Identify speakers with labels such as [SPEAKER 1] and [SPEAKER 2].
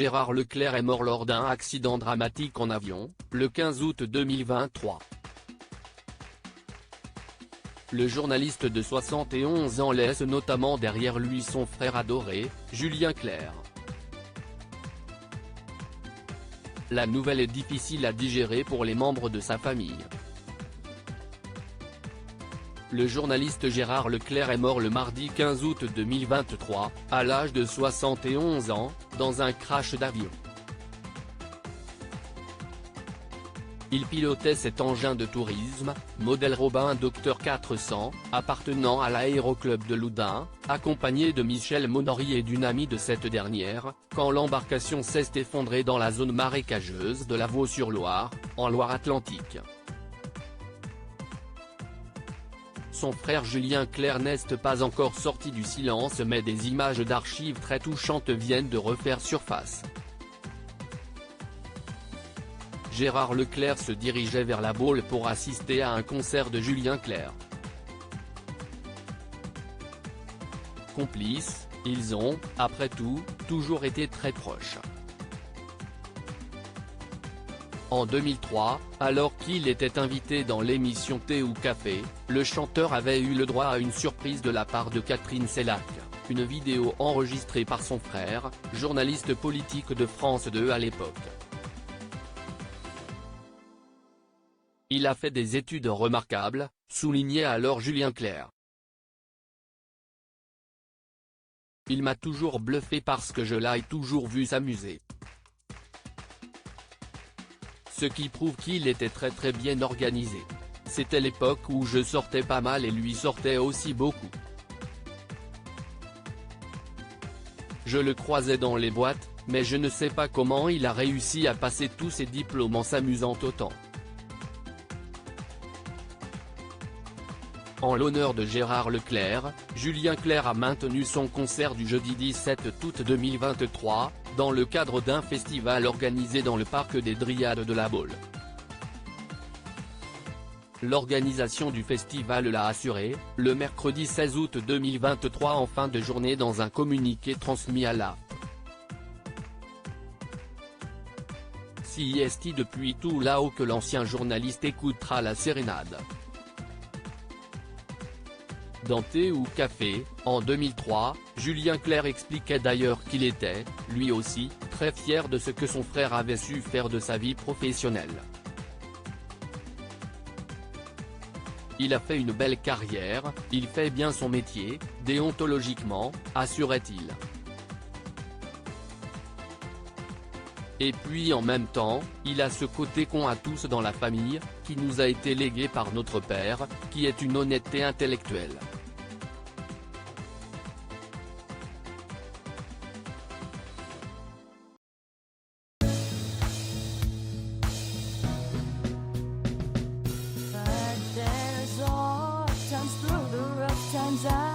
[SPEAKER 1] Gérard Leclerc est mort lors d'un accident dramatique en avion, le 15 août 2023. Le journaliste de 71 ans laisse notamment derrière lui son frère adoré, Julien Clerc. La nouvelle est difficile à digérer pour les membres de sa famille. Le journaliste Gérard Leclerc est mort le mardi 15 août 2023, à l'âge de 71 ans, dans un crash d'avion. Il pilotait cet engin de tourisme, modèle Robin Docteur 400, appartenant à l'Aéroclub de Loudun, accompagné de Michel Monory et d'une amie de cette dernière, quand l'embarcation s'est effondrée dans la zone marécageuse de la Vaux-sur-Loire, en Loire-Atlantique. Son frère Julien Clerc n'est pas encore sorti du silence, mais des images d'archives très touchantes viennent de refaire surface. Gérard Leclerc se dirigeait vers la Baule pour assister à un concert de Julien Clerc. Complices, ils ont, après tout, toujours été très proches. En 2003, alors qu'il était invité dans l'émission Thé ou Café, le chanteur avait eu le droit à une surprise de la part de Catherine Sellac, une vidéo enregistrée par son frère, journaliste politique de France 2 à l'époque. Il a fait des études remarquables, soulignait alors Julien Clerc. Il m'a toujours bluffé parce que je l'ai toujours vu s'amuser. Ce qui prouve qu'il était très bien organisé. C'était l'époque où je sortais pas mal et lui sortait aussi beaucoup. Je le croisais dans les boîtes, mais je ne sais pas comment il a réussi à passer tous ses diplômes en s'amusant autant. En l'honneur de Gérard Leclerc, Julien Clerc a maintenu son concert du jeudi 17 août 2023, dans le cadre d'un festival organisé dans le parc des Dryades de la Baule. L'organisation du festival l'a assuré, le mercredi 16 août 2023 en fin de journée dans un communiqué transmis à la CIST depuis tout là-haut que l'ancien journaliste écoutera la sérénade. Dans Thé ou Café, en 2003, Julien Clerc expliquait d'ailleurs qu'il était, lui aussi, très fier de ce que son frère avait su faire de sa vie professionnelle. Il a fait une belle carrière, il fait bien son métier, déontologiquement, assurait-il. Et puis en même temps, il a ce côté qu'ont à tous dans la famille, qui nous a été légué par notre père, qui est une honnêteté intellectuelle.
[SPEAKER 2] Through the rough times